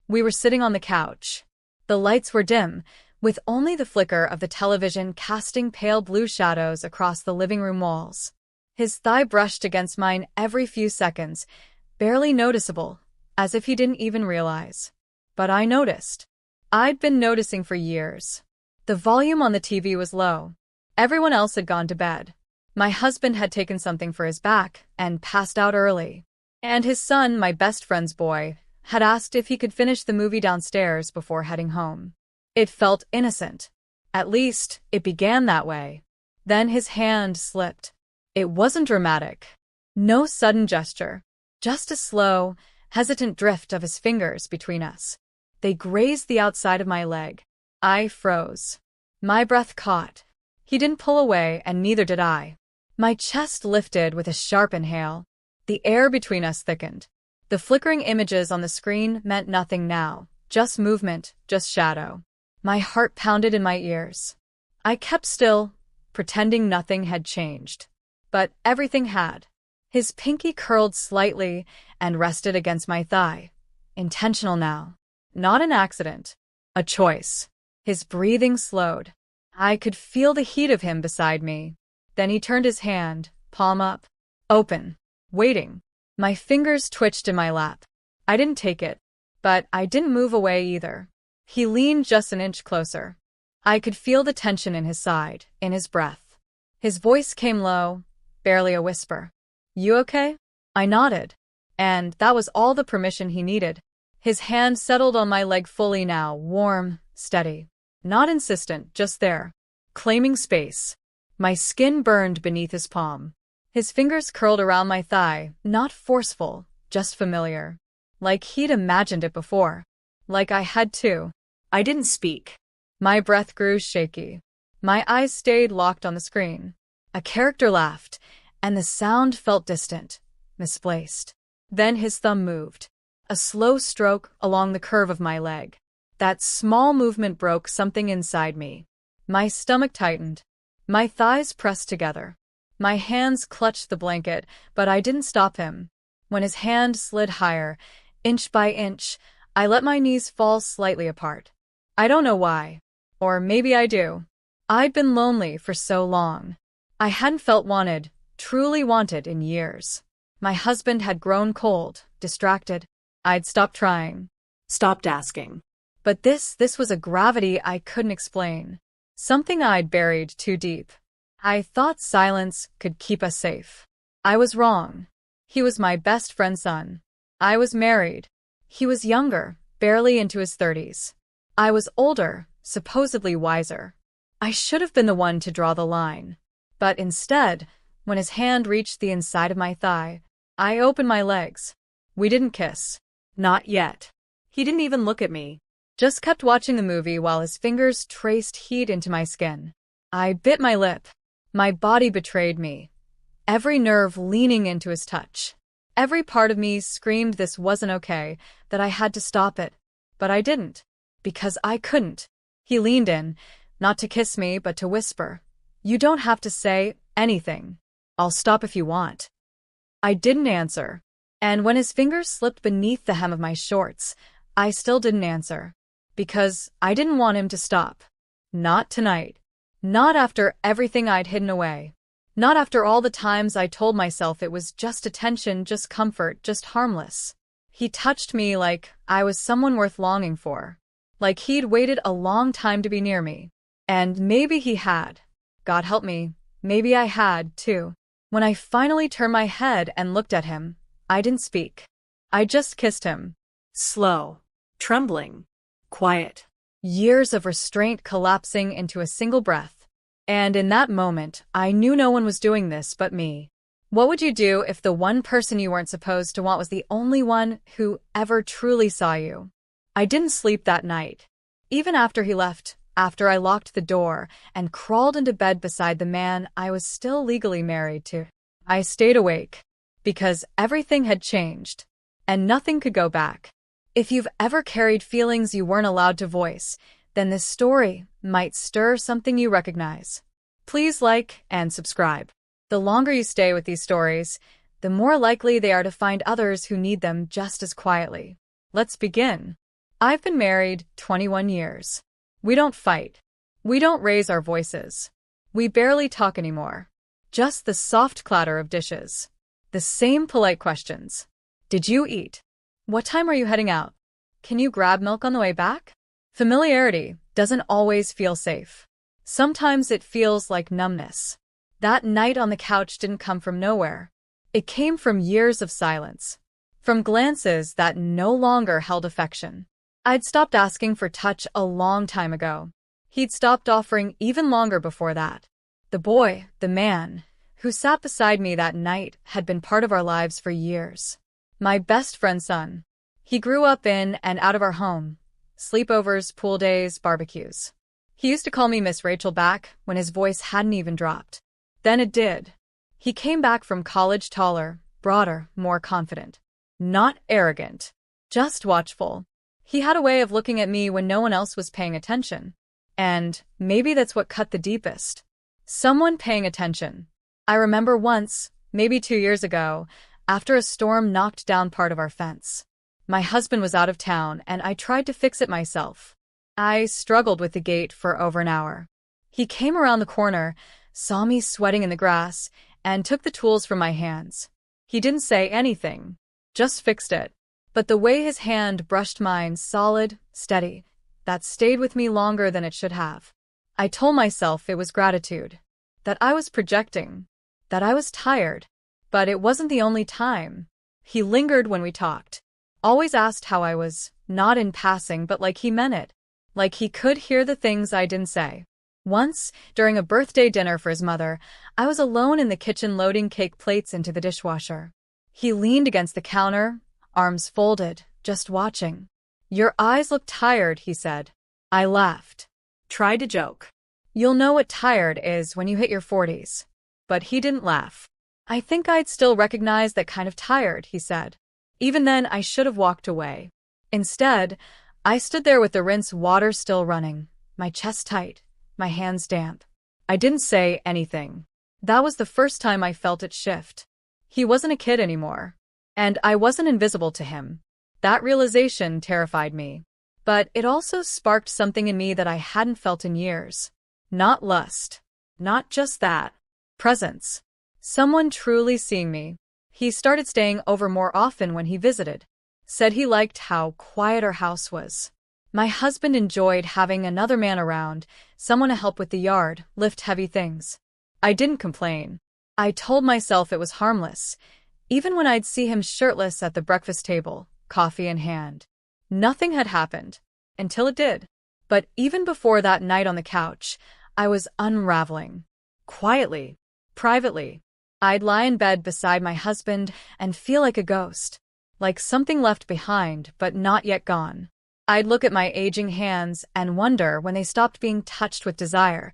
We were sitting on the couch. The lights were dim, with only the flicker of the television casting pale blue shadows across the living room walls. His thigh brushed against mine every few seconds, barely noticeable, as if he didn't even realize. But I noticed. I'd been noticing for years. The volume on the TV was low. Everyone else had gone to bed. My husband had taken something for his back and passed out early. And his son, my best friend's boy, had asked if he could finish the movie downstairs before heading home. It felt innocent. At least, it began that way. Then his hand slipped. It wasn't dramatic. No sudden gesture. Just a slow, hesitant drift of his fingers between us. They grazed the outside of my leg. I froze. My breath caught. He didn't pull away, and neither did I. My chest lifted with a sharp inhale. The air between us thickened. The flickering images on the screen meant nothing now. Just movement, just shadow. My heart pounded in my ears. I kept still, pretending nothing had changed. But everything had. His pinky curled slightly and rested against my thigh. Intentional now. Not an accident. A choice. His breathing slowed. I could feel the heat of him beside me. Then he turned his hand, palm up. Open. Waiting. My fingers twitched in my lap. I didn't take it. But I didn't move away either. He leaned just an inch closer. I could feel the tension in his side, in his breath. His voice came low, barely a whisper. You okay? I nodded. And that was all the permission he needed. His hand settled on my leg fully now, warm, steady. Not insistent, just there. Claiming space. My skin burned beneath his palm. His fingers curled around my thigh, not forceful, just familiar. Like he'd imagined it before. Like I had too. I didn't speak. My breath grew shaky. My eyes stayed locked on the screen. A character laughed, and the sound felt distant, misplaced. Then his thumb moved. A slow stroke along the curve of my leg. That small movement broke something inside me. My stomach tightened. My thighs pressed together. My hands clutched the blanket, but I didn't stop him. When his hand slid higher, inch by inch, I let my knees fall slightly apart. I don't know why. Or maybe I do. I'd been lonely for so long. I hadn't felt wanted, truly wanted in years. My husband had grown cold, distracted. I'd stopped trying. Stopped asking. But this was a gravity I couldn't explain. Something I'd buried too deep. I thought silence could keep us safe. I was wrong. He was my best friend's son. I was married. He was younger, barely into his 30s. I was older, supposedly wiser. I should have been the one to draw the line. But instead, when his hand reached the inside of my thigh, I opened my legs. We didn't kiss. Not yet. He didn't even look at me. Just kept watching the movie while his fingers traced heat into my skin. I bit my lip. My body betrayed me. Every nerve leaning into his touch. Every part of me screamed this wasn't okay, that I had to stop it. But I didn't. Because I couldn't. He leaned in, not to kiss me, but to whisper. You don't have to say anything. I'll stop if you want. I didn't answer. And when his fingers slipped beneath the hem of my shorts, I still didn't answer. Because I didn't want him to stop. Not tonight. Not after everything I'd hidden away. Not after all the times I told myself it was just attention, just comfort, just harmless. He touched me like I was someone worth longing for. Like he'd waited a long time to be near me. And maybe he had. God help me, maybe I had, too. When I finally turned my head and looked at him, I didn't speak. I just kissed him. Slow. Trembling. Quiet. Years of restraint collapsing into a single breath. And in that moment, I knew no one was doing this but me. What would you do if the one person you weren't supposed to want was the only one who ever truly saw you? I didn't sleep that night. Even after he left, after I locked the door and crawled into bed beside the man I was still legally married to, I stayed awake. Because everything had changed. And nothing could go back. If you've ever carried feelings you weren't allowed to voice, then this story might stir something you recognize. Please like and subscribe. The longer you stay with these stories, the more likely they are to find others who need them just as quietly. Let's begin. I've been married 21 years. We don't fight. We don't raise our voices. We barely talk anymore. Just the soft clatter of dishes. The same polite questions. Did you eat? What time are you heading out? Can you grab milk on the way back? Familiarity doesn't always feel safe. Sometimes it feels like numbness. That night on the couch didn't come from nowhere. It came from years of silence. From glances that no longer held affection. I'd stopped asking for touch a long time ago. He'd stopped offering even longer before that. The boy, the man, who sat beside me that night had been part of our lives for years. My best friend's son. He grew up in and out of our home. Sleepovers, pool days, barbecues. He used to call me Miss Rachel back when his voice hadn't even dropped. Then it did. He came back from college taller, broader, more confident. Not arrogant. Just watchful. He had a way of looking at me when no one else was paying attention. And maybe that's what cut the deepest. Someone paying attention. I remember once, maybe 2 years ago, after a storm knocked down part of our fence. My husband was out of town and I tried to fix it myself. I struggled with the gate for over an hour. He came around the corner, saw me sweating in the grass, and took the tools from my hands. He didn't say anything, just fixed it. But the way his hand brushed mine, solid, steady, that stayed with me longer than it should have. I told myself it was gratitude, that I was projecting, that I was tired. But it wasn't the only time. He lingered when we talked. Always asked how I was, not in passing but like he meant it. Like he could hear the things I didn't say. Once, during a birthday dinner for his mother, I was alone in the kitchen loading cake plates into the dishwasher. He leaned against the counter, arms folded, just watching. "Your eyes look tired," he said. I laughed. Tried to joke. "You'll know what tired is when you hit your 40s. But he didn't laugh. "I think I'd still recognize that kind of tired," he said. Even then, I should have walked away. Instead, I stood there with the rinse water still running, my chest tight, my hands damp. I didn't say anything. That was the first time I felt it shift. He wasn't a kid anymore. And I wasn't invisible to him. That realization terrified me. But it also sparked something in me that I hadn't felt in years. Not lust. Not just that. Presence. Someone truly seeing me. He started staying over more often when he visited. Said he liked how quiet our house was. My husband enjoyed having another man around, someone to help with the yard, lift heavy things. I didn't complain. I told myself it was harmless, even when I'd see him shirtless at the breakfast table, coffee in hand. Nothing had happened, until it did. But even before that night on the couch, I was unraveling. Quietly, privately. I'd lie in bed beside my husband and feel like a ghost, like something left behind but not yet gone. I'd look at my aging hands and wonder when they stopped being touched with desire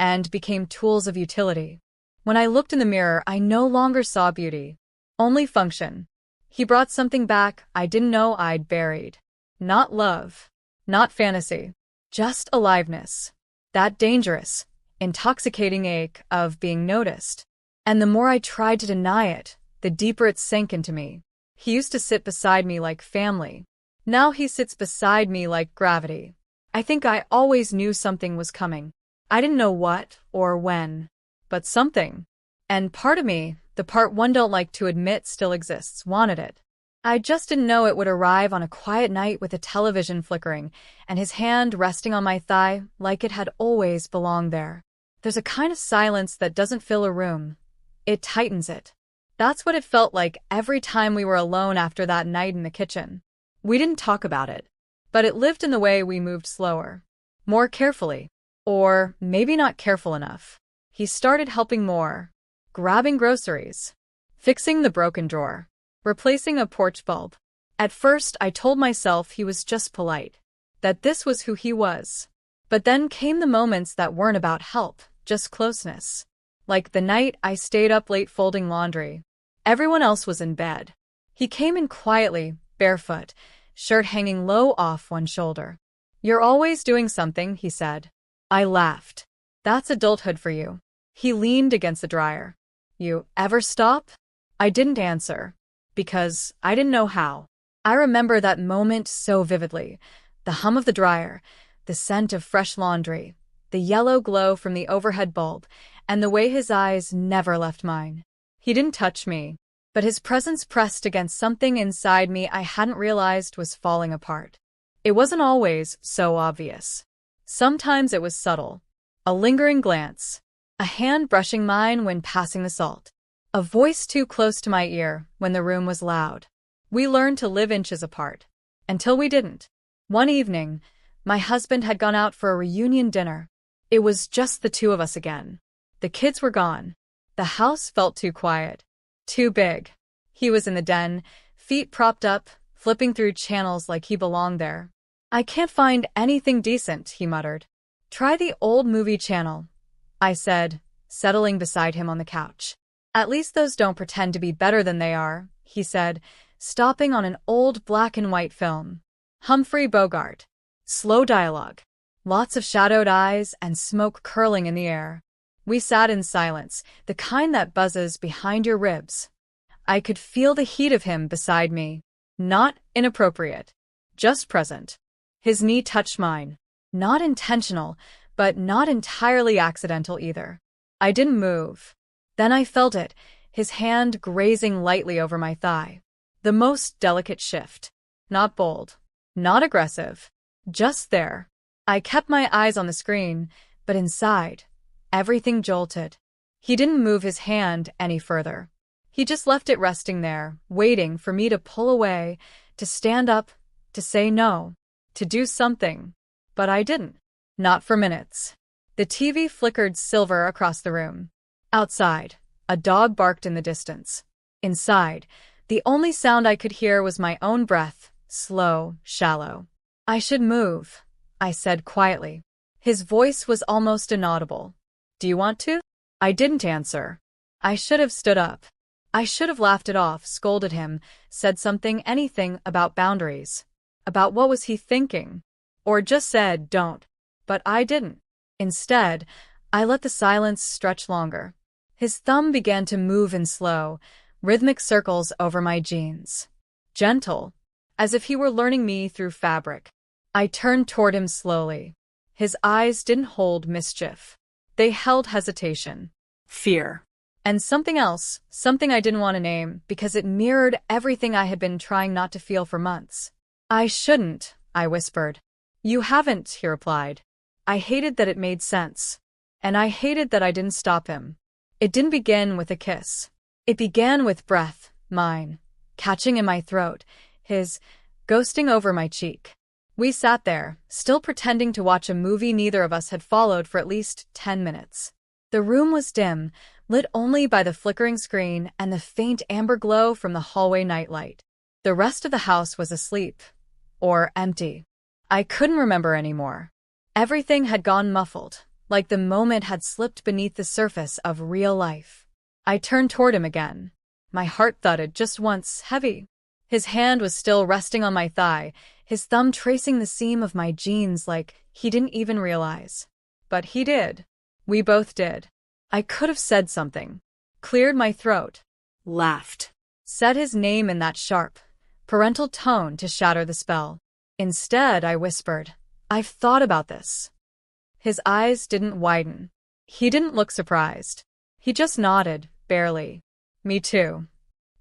and became tools of utility. When I looked in the mirror, I no longer saw beauty, only function. He brought something back I didn't know I'd buried. Not love, not fantasy, just aliveness. That dangerous, intoxicating ache of being noticed. And the more I tried to deny it, the deeper it sank into me. He used to sit beside me like family. Now he sits beside me like gravity. I think I always knew something was coming. I didn't know what or when, but something. And part of me, the part one don't like to admit still exists, wanted it. I just didn't know it would arrive on a quiet night with the television flickering and his hand resting on my thigh like it had always belonged there. There's a kind of silence that doesn't fill a room. It tightens it. That's what it felt like every time we were alone after that night in the kitchen. We didn't talk about it, but it lived in the way we moved slower, more carefully, or maybe not careful enough. He started helping more, grabbing groceries, fixing the broken drawer, replacing a porch bulb. At first, I told myself he was just polite, that this was who he was. But then came the moments that weren't about help, just closeness. Like the night I stayed up late folding laundry. Everyone else was in bed. He came in quietly, barefoot, shirt hanging low off one shoulder. "You're always doing something," he said. I laughed. "That's adulthood for you." He leaned against the dryer. "You ever stop?" I didn't answer, because I didn't know how. I remember that moment so vividly. The hum of the dryer, the scent of fresh laundry, the yellow glow from the overhead bulb, and the way his eyes never left mine. He didn't touch me, but his presence pressed against something inside me I hadn't realized was falling apart. It wasn't always so obvious. Sometimes it was subtle. A lingering glance, a hand brushing mine when passing the salt, a voice too close to my ear when the room was loud. We learned to live inches apart. Until we didn't. One evening, my husband had gone out for a reunion dinner. It was just the two of us again. The kids were gone. The house felt too quiet. Too big. He was in the den, feet propped up, flipping through channels like he belonged there. "I can't find anything decent," he muttered. "Try the old movie channel," I said, settling beside him on the couch. "At least those don't pretend to be better than they are," he said, stopping on an old black-and-white film. Humphrey Bogart. Slow dialogue. Lots of shadowed eyes and smoke curling in the air. We sat in silence, the kind that buzzes behind your ribs. I could feel the heat of him beside me. Not inappropriate. Just present. His knee touched mine. Not intentional, but not entirely accidental either. I didn't move. Then I felt it, his hand grazing lightly over my thigh. The most delicate shift. Not bold. Not aggressive. Just there. I kept my eyes on the screen, but inside, everything jolted. He didn't move his hand any further. He just left it resting there, waiting for me to pull away, to stand up, to say no, to do something. But I didn't. Not for minutes. The TV flickered silver across the room. Outside, a dog barked in the distance. Inside, the only sound I could hear was my own breath, slow, shallow. "I should move," I said quietly. His voice was almost inaudible. "Do you want to?" I didn't answer. I should have stood up. I should have laughed it off, scolded him, said anything about boundaries. About what was he thinking? Or just said, "Don't." But I didn't. Instead, I let the silence stretch longer. His thumb began to move in slow, rhythmic circles over my jeans. Gentle, as if he were learning me through fabric. I turned toward him slowly. His eyes didn't hold mischief. They held hesitation, fear, and something else, something I didn't want to name because it mirrored everything I had been trying not to feel for months. "I shouldn't," I whispered. "You haven't," he replied. I hated that it made sense. And I hated that I didn't stop him. It didn't begin with a kiss. It began with breath, mine, catching in my throat, his ghosting over my cheek. We sat there, still pretending to watch a movie neither of us had followed for at least 10 minutes. The room was dim, lit only by the flickering screen and the faint amber glow from the hallway nightlight. The rest of the house was asleep. Or empty. I couldn't remember anymore. Everything had gone muffled, like the moment had slipped beneath the surface of real life. I turned toward him again. My heart thudded just once, heavy. His hand was still resting on my thigh, his thumb tracing the seam of my jeans like he didn't even realize. But he did. We both did. I could have said something. Cleared my throat. Laughed. Said his name in that sharp, parental tone to shatter the spell. Instead, I whispered, "I've thought about this." His eyes didn't widen. He didn't look surprised. He just nodded, barely. "Me too."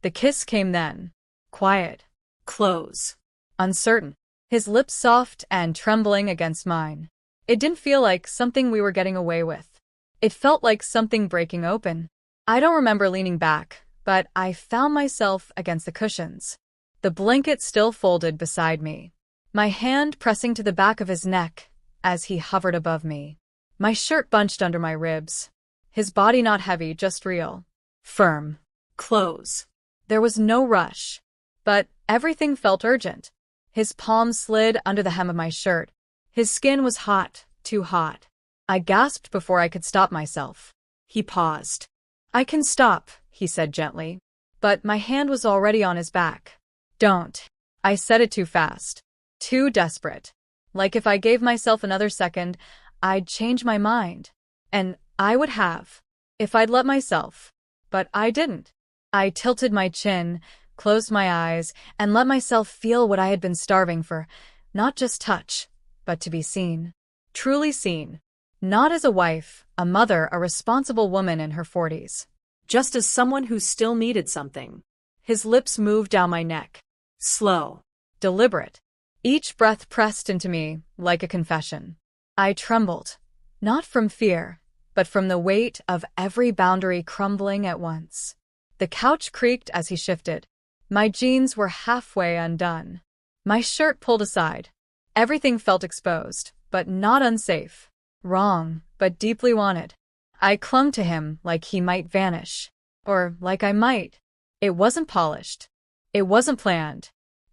The kiss came then. Quiet. Close. Uncertain. His lips soft and trembling against mine. It didn't feel like something we were getting away with. It felt like something breaking open. I don't remember leaning back, but I found myself against the cushions. The blanket still folded beside me. My hand pressing to the back of his neck as he hovered above me. My shirt bunched under my ribs. His body not heavy, just real. Firm. Close. There was no rush. But everything felt urgent. His palm slid under the hem of my shirt. His skin was hot, too hot. I gasped before I could stop myself. He paused. "I can stop," he said gently. But my hand was already on his back. "Don't." I said it too fast. Too desperate. Like if I gave myself another second, I'd change my mind. And I would have. If I'd let myself. But I didn't. I tilted my chin, closed my eyes, and let myself feel what I had been starving for, not just touch, but to be seen. Truly seen. Not as a wife, a mother, a responsible woman in her 40s. Just as someone who still needed something. His lips moved down my neck. Slow. Deliberate. Each breath pressed into me like a confession. I trembled. Not from fear, but from the weight of every boundary crumbling at once. The couch creaked as he shifted. My jeans were halfway undone. My shirt pulled aside. Everything felt exposed, but not unsafe. Wrong, but deeply wanted. I clung to him like he might vanish. Or like I might. It wasn't polished. It wasn't planned.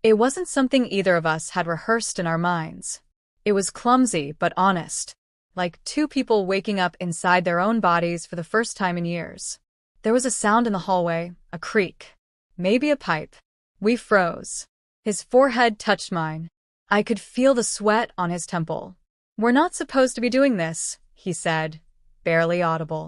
It wasn't something either of us had rehearsed in our minds. It was clumsy but honest. Like two people waking up inside their own bodies for the first time in years. There was a sound in the hallway, a creak. Maybe a pipe. We froze. His forehead touched mine. I could feel the sweat on his temple. "We're not supposed to be doing this," he said, barely audible.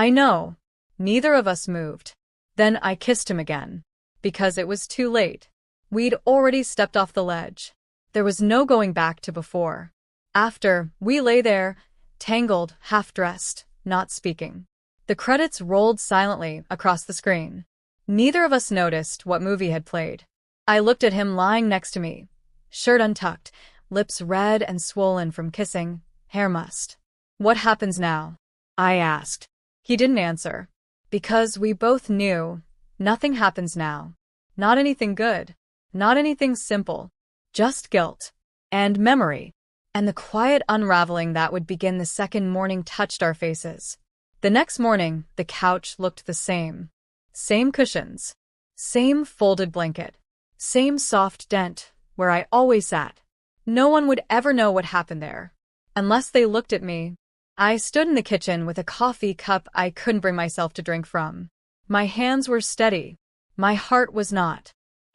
I know. Neither of us moved. Then I kissed him again. Because it was too late. We'd already stepped off the ledge. There was no going back to before. After, we lay there, tangled, half-dressed, not speaking. The credits rolled silently across the screen. Neither of us noticed what movie had played. I looked at him lying next to me, shirt untucked, lips red and swollen from kissing, hair mussed. "What happens now?" I asked. He didn't answer. Because we both knew, nothing happens now. Not anything good. Not anything simple. Just guilt. And memory. And the quiet unraveling that would begin the second morning touched our faces. The next morning, the couch looked the same. Same cushions. Same folded blanket. Same soft dent, where I always sat. No one would ever know what happened there. Unless they looked at me. I stood in the kitchen with a coffee cup I couldn't bring myself to drink from. My hands were steady. My heart was not.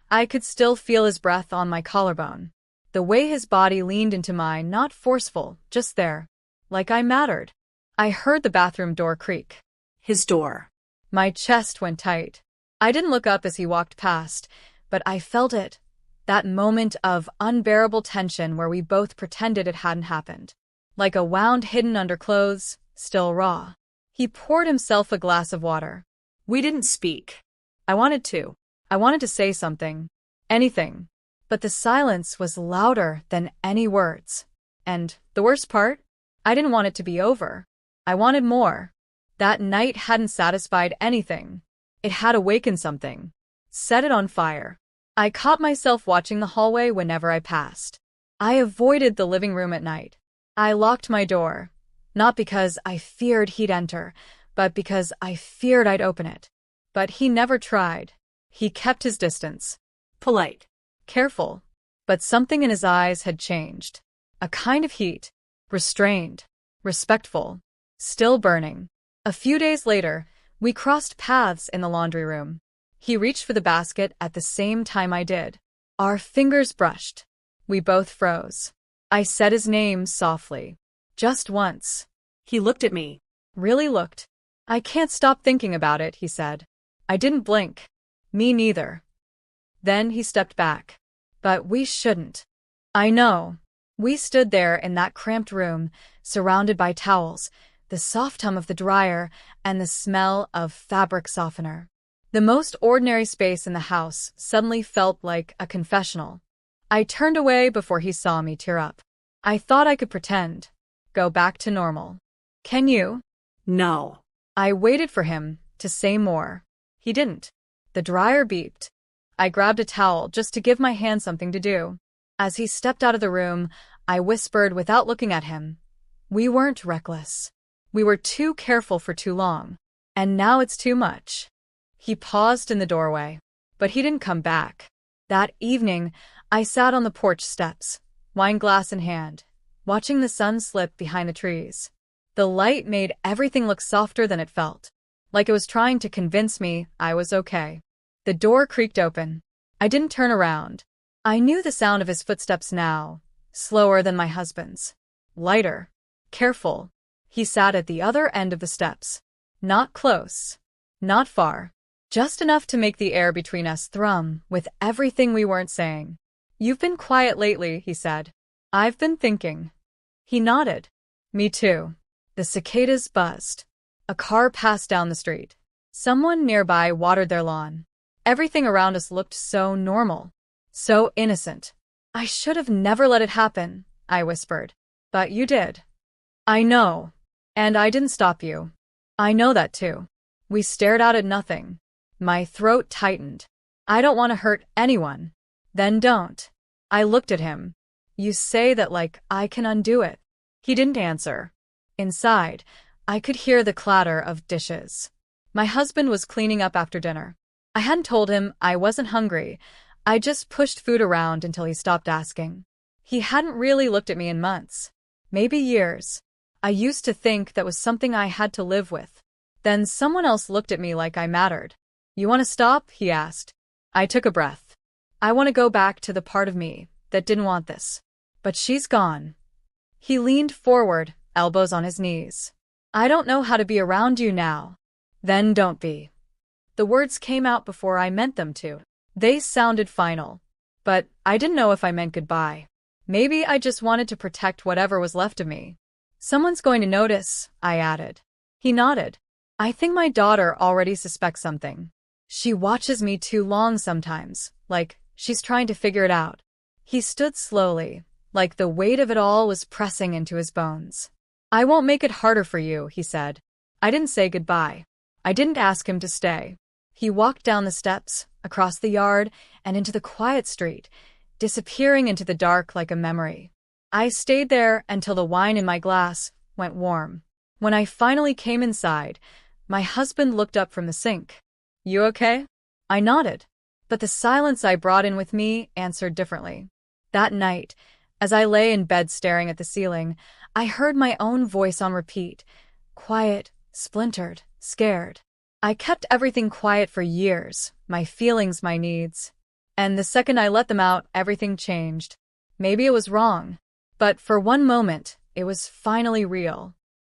I could still feel his breath on my collarbone. The way his body leaned into mine, not forceful, just there. Like I mattered. I heard the bathroom door creak. His door. My chest went tight. I didn't look up as he walked past, but I felt it. That moment of unbearable tension where we both pretended it hadn't happened. Like a wound hidden under clothes, still raw. He poured himself a glass of water. We didn't speak. I wanted to. I wanted to say something. Anything. But the silence was louder than any words. And the worst part? I didn't want it to be over. I wanted more. That night hadn't satisfied anything. It had awakened something. Set it on fire. I caught myself watching the hallway whenever I passed. I avoided the living room at night. I locked my door. Not because I feared he'd enter, but because I feared I'd open it. But he never tried. He kept his distance. Polite. Careful. But something in his eyes had changed. A kind of heat. Restrained. Respectful. Still burning. A few days later, we crossed paths in the laundry room. He reached for the basket at the same time I did. Our fingers brushed. We both froze. I said his name softly. Just once. He looked at me. Really looked. "I can't stop thinking about it," he said. I didn't blink. Me neither. Then he stepped back. But we shouldn't. I know. We stood there in that cramped room, surrounded by towels, the soft hum of the dryer, and the smell of fabric softener. The most ordinary space in the house suddenly felt like a confessional. I turned away before he saw me tear up. I thought I could pretend. Go back to normal. Can you? No. I waited for him to say more. He didn't. The dryer beeped. I grabbed a towel just to give my hand something to do. As he stepped out of the room, I whispered without looking at him. We weren't reckless. We were too careful for too long. And now it's too much. He paused in the doorway. But he didn't come back. That evening, I sat on the porch steps, wine glass in hand, watching the sun slip behind the trees. The light made everything look softer than it felt, like it was trying to convince me I was okay. The door creaked open. I didn't turn around. I knew the sound of his footsteps now, slower than my husband's. Lighter. Careful. He sat at the other end of the steps. Not close. Not far. just enough to make the air between us thrum with everything we weren't saying. "You've been quiet lately," he said. "I've been thinking." He nodded. "Me too." The cicadas buzzed. A car passed down the street. Someone nearby watered their lawn. Everything around us looked so normal, so innocent. "I should have never let it happen," I whispered. "But you did." "I know. And I didn't stop you." "I know that too." We stared out at nothing. My throat tightened. "I don't want to hurt anyone." "Then don't." I looked at him. "You say that like I can undo it." He didn't answer. Inside, I could hear the clatter of dishes. My husband was cleaning up after dinner. I hadn't told him I wasn't hungry. I just pushed food around until he stopped asking. He hadn't really looked at me in months. Maybe years. I used to think that was something I had to live with. Then someone else looked at me like I mattered. "You want to stop?" he asked. I took a breath. "I want to go back to the part of me that didn't want this. But she's gone." He leaned forward, elbows on his knees. "I don't know how to be around you now." "Then don't be." The words came out before I meant them to. They sounded final. But I didn't know if I meant goodbye. Maybe I just wanted to protect whatever was left of me. "Someone's going to notice," I added. He nodded. "I think my daughter already suspects something. She watches me too long sometimes, like she's trying to figure it out." He stood slowly, like the weight of it all was pressing into his bones. "I won't make it harder for you," he said. I didn't say goodbye. I didn't ask him to stay. He walked down the steps, across the yard, and into the quiet street, disappearing into the dark like a memory. I stayed there until the wine in my glass went warm. When I finally came inside, my husband looked up from the sink. "You okay?" I nodded, but the silence I brought in with me answered differently. That night, as I lay in bed staring at the ceiling, I heard my own voice on repeat, quiet, splintered, scared. I kept everything quiet for years, my feelings, my needs. And the second I let them out, everything changed. Maybe it was wrong, but for one moment, it was finally real.